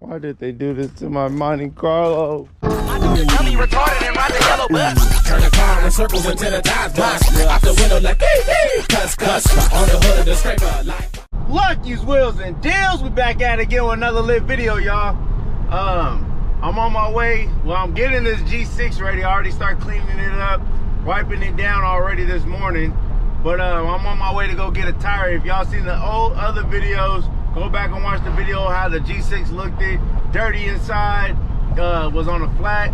Why did they do this to my Monte Carlo? I do the dummy retarded and ride the yellow bus. Turn the car in circles until the tires bust. Out the window like cuss. On the hood of the scraper like. Lucky's Wheels and Deals. We back at it again with another lit video, y'all. I'm on my way. Well, I'm getting this G6 ready. I already started cleaning it up, wiping it down already this morning. But I'm on my way to go get a tire. If y'all seen the old other videos, go back and watch the video how the G6 looked it. Dirty inside, was on a flat.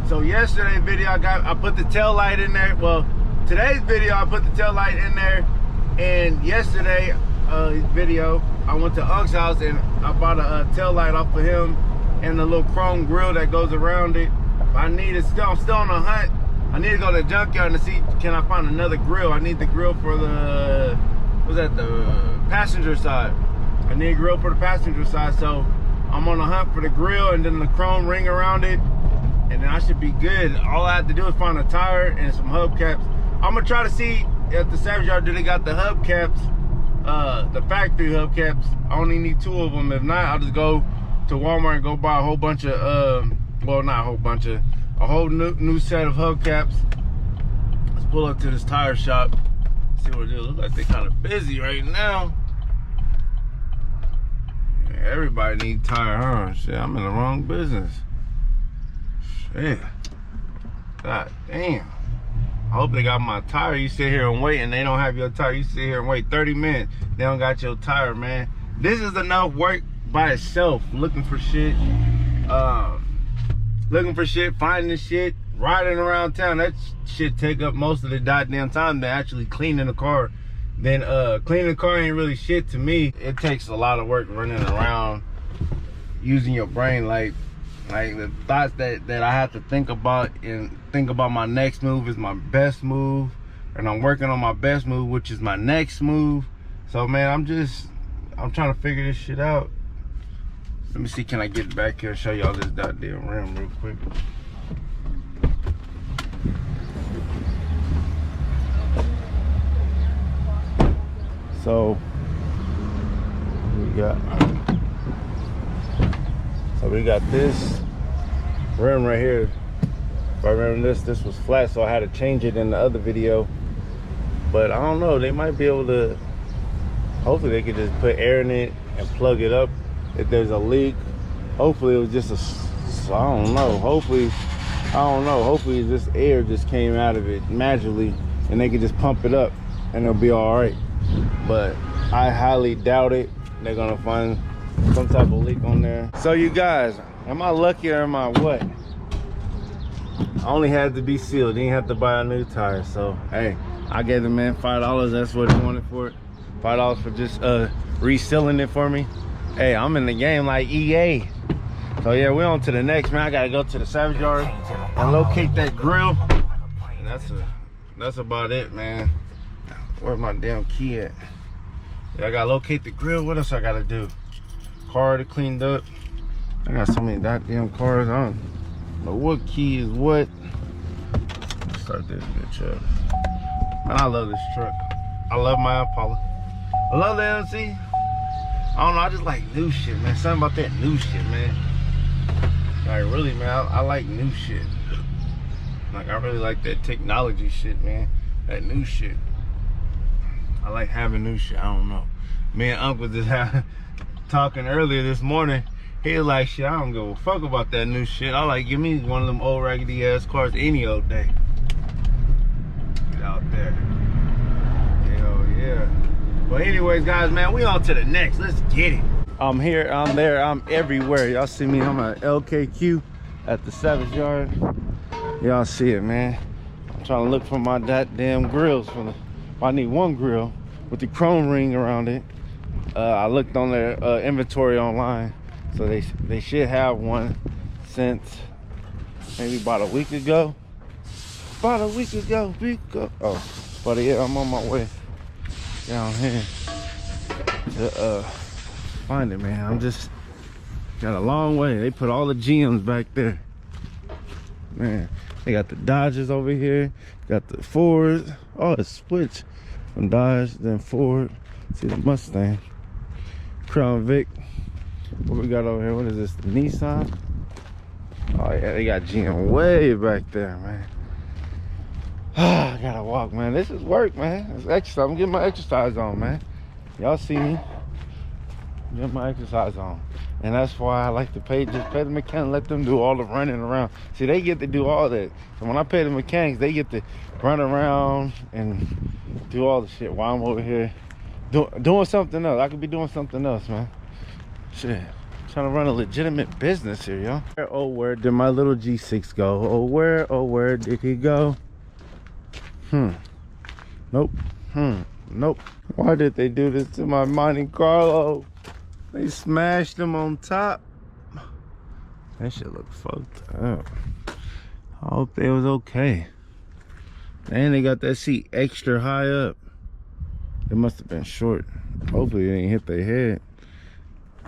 So yesterday's video I put the tail light in there. Well, today's video I put the tail light in there, and yesterday video I went to Unc's house and I bought a tail light off of him and the little chrome grill that goes around it. I'm still on a hunt. I need to go to the Junkyard to see can I find another grill. I need the grill for the the passenger side. I need a grill for the passenger side, so I'm on a hunt for the grill and then the chrome ring around it, and then I should be good. All I have to do is find a tire and some hubcaps. I'm gonna try to see at the Savage Yard do they got the hubcaps, the factory hubcaps. I only need 2 of them. If not, I'll just go to Walmart and go buy a whole bunch of well, not a whole bunch of, a whole new set of hubcaps. Let's pull up to this tire shop. See what it is. Look like they're kind of busy right now. Yeah, everybody needs tire, huh? Shit, I'm in the wrong business. Shit. God damn. I hope they got my tire. You sit here and wait and they don't have your tire. You sit here and wait 30 minutes. They don't got your tire, man. This is enough work by itself. Looking for shit. Finding shit, riding around town. That shit take up most of the goddamn time than actually cleaning the car. Then cleaning the car ain't really shit to me. It takes a lot of work running around, using your brain, like the thoughts that I have to think about and think about my next move is my best move, and I'm working on my best move, which is my next move. So man, I'm trying to figure this shit out. Let me see, can I get back here and show y'all this goddamn rim real quick? So we got this rim right here. If I remember this was flat, so I had to change it in the other video. But I don't know, they might be able to, hopefully they could just put air in it and plug it up if there's a leak. Hopefully it was just I don't know, hopefully this air just came out of it magically and they could just pump it up and it'll be all right. But I highly doubt it. They're gonna find some type of leak on there. So you guys, am I lucky or am I what? I only had to be sealed, didn't have to buy a new tire. So hey, I gave the man $5. That's what he wanted for it. $5 for just resealing it for me. Hey, I'm in the game like EA. So yeah, we're on to the next, man. I gotta go to the Savage Yard and locate that grill. And that's about it, man. Where's my damn key at? Yeah, I gotta locate the grill. What else I gotta do? Car to cleaned up. I got so many goddamn cars. I don't know what key is what. Let's start this bitch up. Man, I love this truck. I love my Impala. I love the MC. I don't know, I just like new shit, man. Something about that new shit, man. Like really, man, I like new shit. Like I really like that technology shit, man. That new shit. I like having new shit. I don't know. Me and Uncle just talking earlier this morning. He was like, shit, I don't give a fuck about that new shit. I like, give me one of them old raggedy ass cars any old day. Get out there. Hell yeah. But anyways, guys, man, we on to the next. Let's get it. I'm here, I'm there, I'm everywhere. Y'all see me, I'm at LKQ at the Savage Yard. Y'all see it, man. I'm trying to look for my goddamn grills. I need one grill with the chrome ring around it. I looked on their inventory online, so they should have one since maybe about a week ago. Oh, but yeah, I'm on my way down here to find it, man. I'm just got a long way. They put all the GMs back there, man. They got the Dodges over here, got the Fords. Oh, it's switch from Dodge then Ford. See the Mustang, Crown Vic. What we got over here? What is this? The Nissan? Oh yeah, they got GM way back there, man. I gotta walk, man. This is work, man. It's exercise. I'm getting my exercise on, man. Y'all see me? Get my exercise on. And that's why I like to just pay the mechanic, let them do all the running around. See, they get to do all that. So when I pay the mechanics, they get to run around and do all the shit while I'm over here doing something else. I could be doing something else, man. Shit. Trying to run a legitimate business here, yo. Oh, where did my little G6 go? Oh, where did he go? Nope. Nope. Why did they do this to my Monte Carlo? They smashed them on top. That shit look fucked up. I hope they was okay. And they got that seat extra high up. It must have been short. Hopefully it didn't hit their head.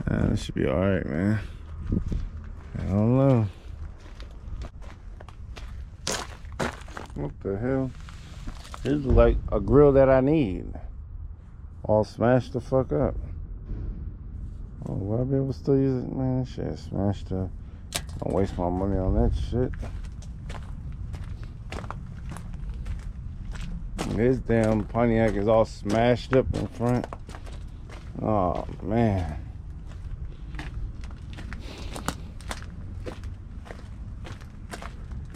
That should be alright, man. I don't know. What the hell? This is like a grill that I need. All smashed the fuck up. Oh, will I be able to still use it? Man, shit smashed up. Don't waste my money on that shit. This damn Pontiac is all smashed up in front. Oh, man.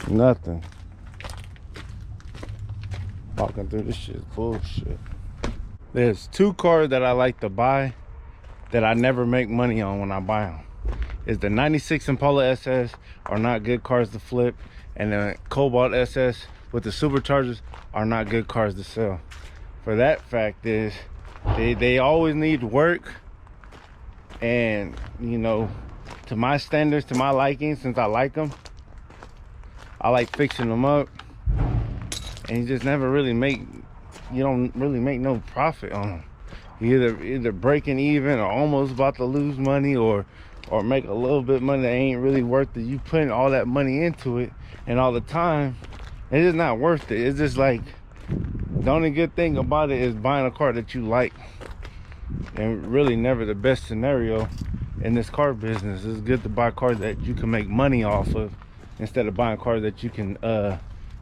Nothing. Walking through this shit is bullshit. There's two cars that I like to buy that I never make money on when I buy them. Is the 96 Impala SS are not good cars to flip, and the Cobalt SS with the superchargers are not good cars to sell. For that fact is they always need work, and you know, to my standards, to my liking, since I like them, I like fixing them up, and you just never really you don't really make no profit on them. You either breaking even or almost about to lose money, or make a little bit of money that ain't really worth it. You putting all that money into it and all the time, it's just not worth it. It's just like, the only good thing about it is buying a car that you like. And really never the best scenario in this car business. It's good to buy cars that you can make money off of instead of buying cars that you can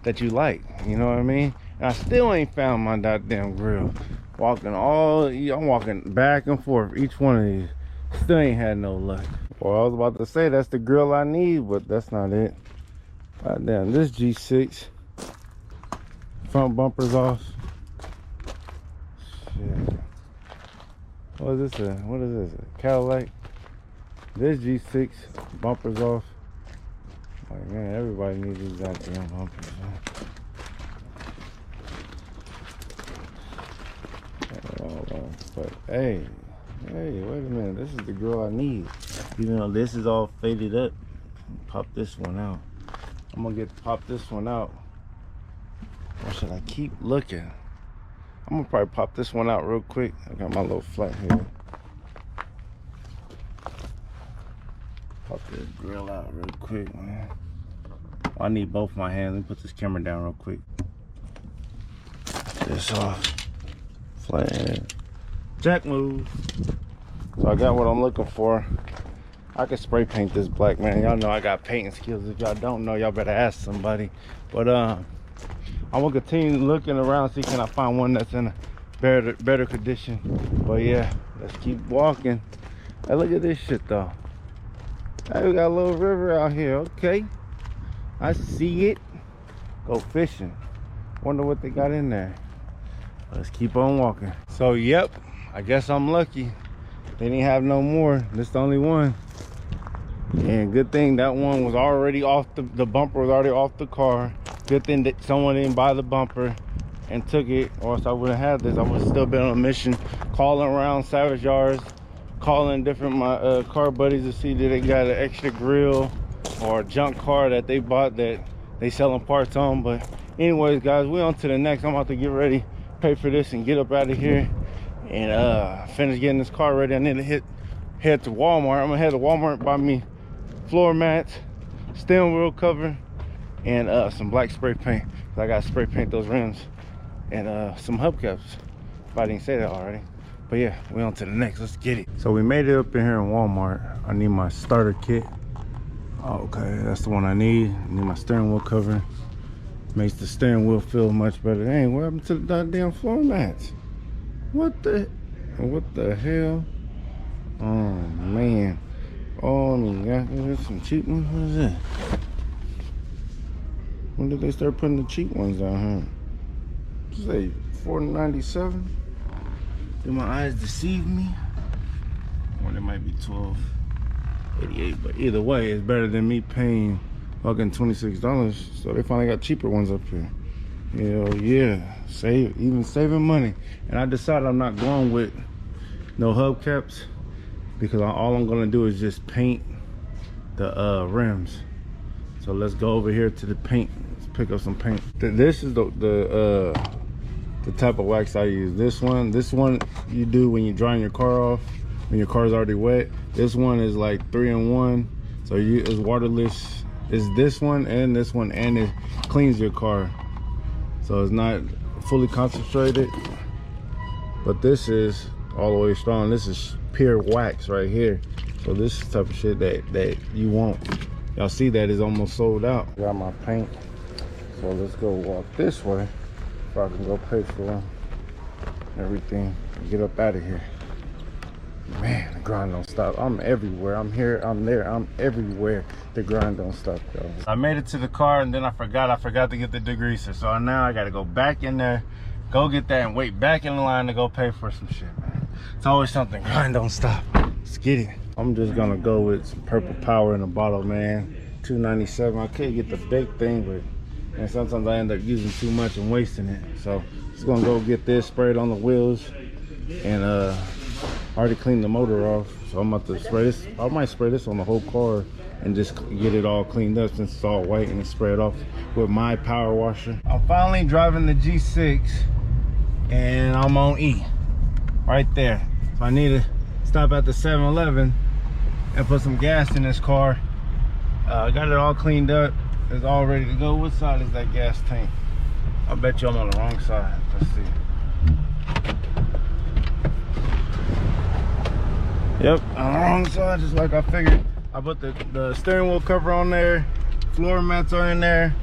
that you like, you know what I mean? And I still ain't found my goddamn grill. I'm walking back and forth each one of these. Still ain't had no luck. Well, I was about to say that's the grill I need, but that's not it. God damn, this G6 front bumper's off. Shit. What is this? What is this? A Cadillac? This G6 bumper's off. Like, man, everybody needs these goddamn bumpers, man. But hey, wait a minute. This is the grill I need. Even though this is all faded up, pop this one out. I'm gonna pop this one out. Or should I keep looking? I'm gonna probably pop this one out real quick. I got my little flat here. Pop this grill out real quick, man. I need both my hands. Let me put this camera down real quick. This off. Flat. Jack move. So I got what I'm looking for. I can spray paint this black, man. Y'all know I got painting skills. If y'all don't know, y'all better ask somebody. But I'm gonna continue looking around, see can I find one that's in a better condition. But yeah, let's keep walking. Hey, look at this shit though. Hey, we got a little river out here. Okay, I see it. Go fishing. Wonder what they got in there. Let's keep on walking. So yep, I guess I'm lucky. They didn't have no more. This the only one. And good thing that one was already off the bumper was already off the car. Good thing that someone didn't buy the bumper and took it, or else I wouldn't have this. I would have still been on a mission, calling around salvage yards, calling different my car buddies to see that they got an extra grill or a junk car that they bought that they selling parts on. But anyways, guys, we on to the next. I'm about to get ready, pay for this, and get up out of here and finish getting this car ready. I need to head to Walmart. I'm gonna head to Walmart, buy me floor mats, steering wheel cover, and some black spray paint. I gotta spray paint those rims and some hubcaps, if I didn't say that already. But yeah, we on to the next. Let's get it. So we made it up in here in Walmart. I need my starter kit. Okay, that's the one I need. I need my steering wheel cover. Makes the steering wheel feel much better. Dang, what happened to the goddamn floor mats? What the hell? Oh man. Oh my god, there's some cheap ones. What is that? When did they start putting the cheap ones down here? Say $4.97. Did my eyes deceive me? Or it might be $12.88. But either way, it's better than me paying fucking $26. So they finally got cheaper ones up here. Hell yeah, even saving money. And I decided I'm not going with no hubcaps because all I'm gonna do is just paint the rims. So let's go over here to the paint. Let's pick up some paint. This is the type of wax I use. This one you do when you're drying your car off, when your car's already wet. This one is like 3-in-1, so it's waterless. It's this one, and it cleans your car. So it's not fully concentrated, but this is all the way strong. This is pure wax right here. So this is the type of shit that you want. Y'all see that is almost sold out. Got my paint, so let's go walk this way so I can go pay for everything and get up out of here. Man, the grind don't stop. I'm everywhere. I'm here, I'm there, I'm everywhere. The grind don't stop, y'all. I made it to the car and then I forgot to get the degreaser. So now I gotta go back in there, go get that, and wait back in the line to go pay for some shit, man. It's always something. Grind don't stop. Let's get it. I'm just gonna go with some purple power in a bottle, man. $2.97. I could get the big thing, but and sometimes I end up using too much and wasting it. So just gonna go get this, spray it on the wheels, and already cleaned the motor off. So I'm about to spray this. I might spray this on the whole car and just get it all cleaned up since it's all white, and spray it off with my power washer. I'm finally driving the G6 and I'm on E right there. So I need to stop at the 7-Eleven and put some gas in this car. Got it all cleaned up. It's all ready to go. What side is that gas tank? I bet you I'm on the wrong side. Let's see. Yep, on the wrong side, just like I figured. I put the steering wheel cover on there, floor mats are in there,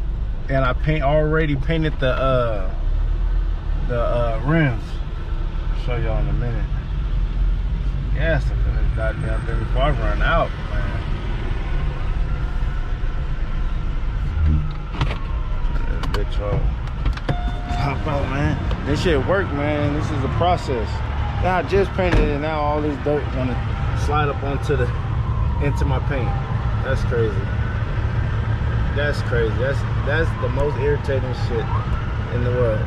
and I already painted the rims. I'll show y'all in a minute. Gas up in this goddamn thing before I run out, man. This bitch hop out, man. This shit work, man. This is a process. Now I just painted it, and now all this dirt gonna slide up into my paint. That's crazy. That's crazy. That's the most irritating shit in the world.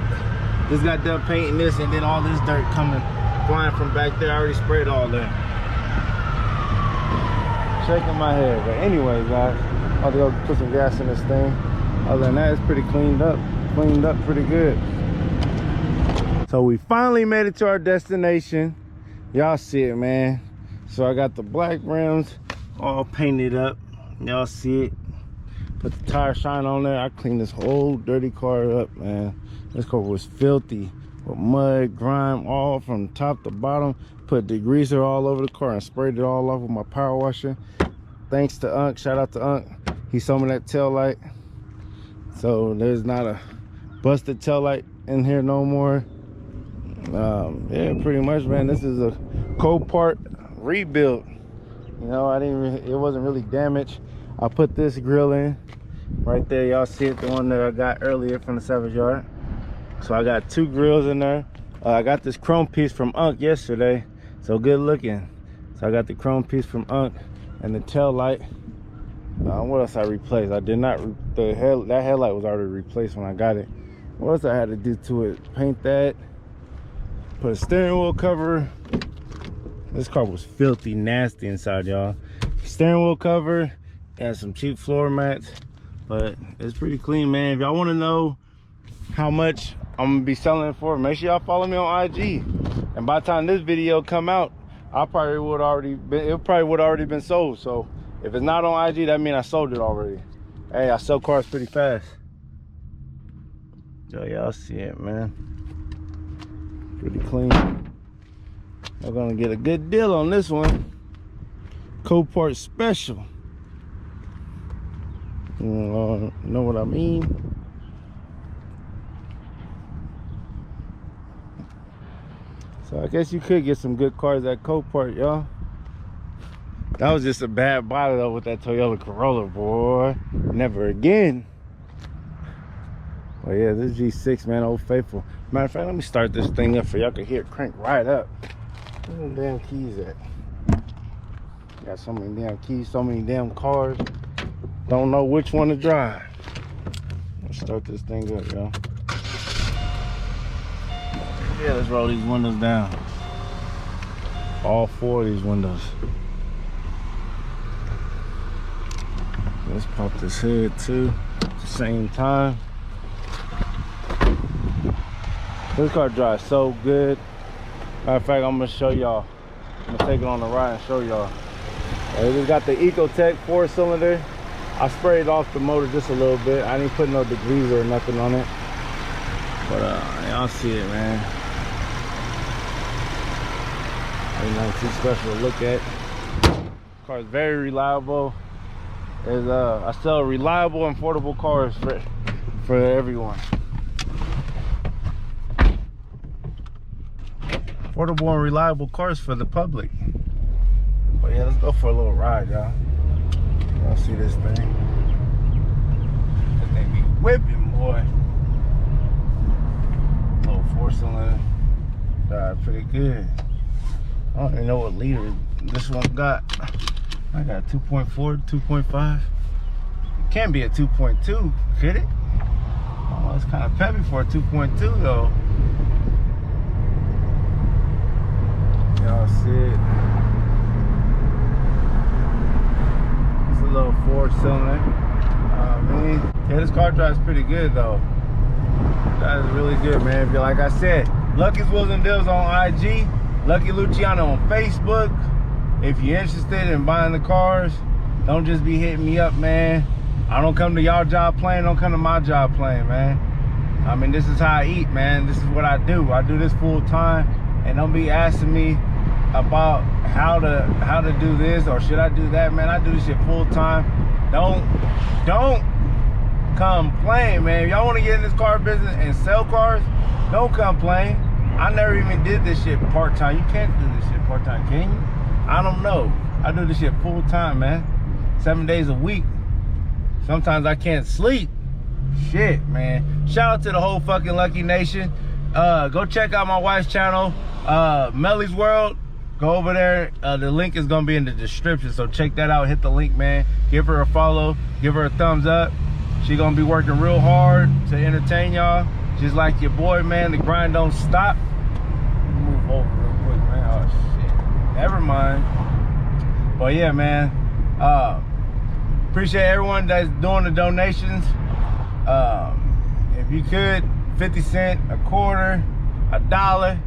Just got done painting this, and then all this dirt coming flying from back there. I already sprayed all that. Shaking my head. But anyway, guys, I'll go put some gas in this thing. Other than that, it's pretty cleaned up pretty good. So we finally made it to our destination. Y'all see it, man. So I got the black rims all painted up. Y'all see it. Put the tire shine on there. I cleaned this whole dirty car up, man. This car was filthy with mud, grime, all from top to bottom. Put degreaser all over the car and sprayed it all off with my power washer. Thanks to Unc. Shout out to Unc. He sold me that tail light. So there's not a busted tail light in here no more. Yeah, pretty much, man. This is a COPART rebuild. You know, it wasn't really damaged. I put this grill in right there. Y'all see it, the one that I got earlier from the Savage Yard. So I got 2 grills in there. I got this chrome piece from Unc yesterday, so good looking. So I got the chrome piece from Unc and the tail light. What else I replaced? I did not. That headlight was already replaced when I got it. What else I had to do to it? Paint that. Put a steering wheel cover. This car was filthy nasty inside, y'all. Steering wheel cover and some cheap floor mats, but it's pretty clean, man. If y'all want to know how much I'm gonna be selling it for, make sure y'all follow me on IG. And by the time this video come out, it probably would already been sold. So if it's not on IG, that means I sold it already. Hey, I sell cars pretty fast. So y'all see it, man. Pretty clean. We're gonna get a good deal on this one. COPART special. You know what I mean? So I guess you could get some good cars at COPART, y'all. That was just a bad body though with that Toyota Corolla, boy. Never again. Well, yeah, this G6, man, old faithful. Matter of fact, let me start this thing up for y'all can hear it crank right up. Where them damn keys at? Got so many damn keys, so many damn cars. Don't know which one to drive. Let's start this thing up, y'all. Yeah, let's roll these windows down. All 4 of these windows. Let's pop this hood too at the same time. This car drives so good. Matter of fact, I'm gonna show y'all. I'm gonna take it on the ride and show y'all. It just got the Ecotech 4-cylinder. I sprayed off the motor just a little bit. I didn't put no degreaser or nothing on it. But y'all see it, man. Ain't nothing too special to look at. Car is very reliable. I sell reliable and affordable cars for everyone. Affordable and reliable cars for the public. But yeah, let's go for a little ride, y'all. Y'all see this thing? This thing be whipping, boy. Little 4-cylinder. Drive pretty good. I don't even know what liter this one got. I got 2.4, 2.5. It can't be a 2.2, could it? Oh, it's kind of peppy for a 2.2 though. Y'all see it? It's a little 4-cylinder. Yeah, this car drives pretty good though. That is really good, man. Like I said, Lucky's Wheels and Deals on IG, Lucky Luciano on Facebook. If you're interested in buying the cars, don't just be hitting me up, man. I don't come to y'all job playing, don't come to my job playing, man. I mean, this is how I eat, man. This is what I do. I do this full time, and don't be asking me about how to do this or should I do that, man. I do this shit full time. Don't complain, man. If y'all want to get in this car business and sell cars, don't complain. I never even did this shit part-time. You can't do this shit part-time, can you? I don't know. I do this shit full time, man. 7 days a week. Sometimes I can't sleep. Shit, man. Shout out to the whole fucking Lucky Nation. Go check out my wife's channel, Melly's World. Go over there. The link is gonna be in the description, so check that out. Hit the link, man. Give her a follow. Give her a thumbs up. She gonna be working real hard to entertain y'all, just like your boy, man. The grind don't stop. Move over real quick, man. Oh shit. Never mind. But yeah, man. Appreciate everyone that's doing the donations. If you could, 50 cents, a quarter, $1,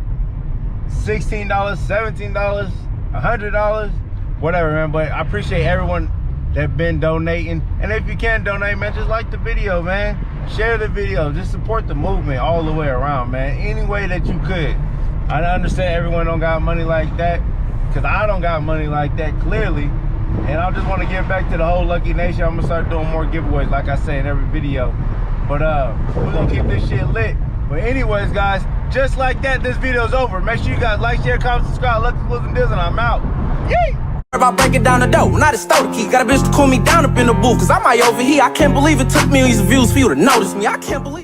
$16, $17, $100, whatever, man. But I appreciate everyone that been donating. And if you can't donate, man, just like the video, man. Share the video. Just support the movement all the way around, man. Any way that you could. I understand everyone don't got money like that, because I don't got money like that, clearly. And I just want to give back to the whole Lucky Nation. I'm gonna start doing more giveaways, like I say in every video. But we're gonna keep this shit lit. But anyways, guys, just like that, this video's over. Make sure you guys like, share, comment, subscribe. Lucky Wheels and Deals, and I'm out. Yay! About breaking down the dough, not a stole the key. Got a bitch to cool me down up in the booth, cause I might overheat. I can't believe it took millions of views for you to notice me. I can't believe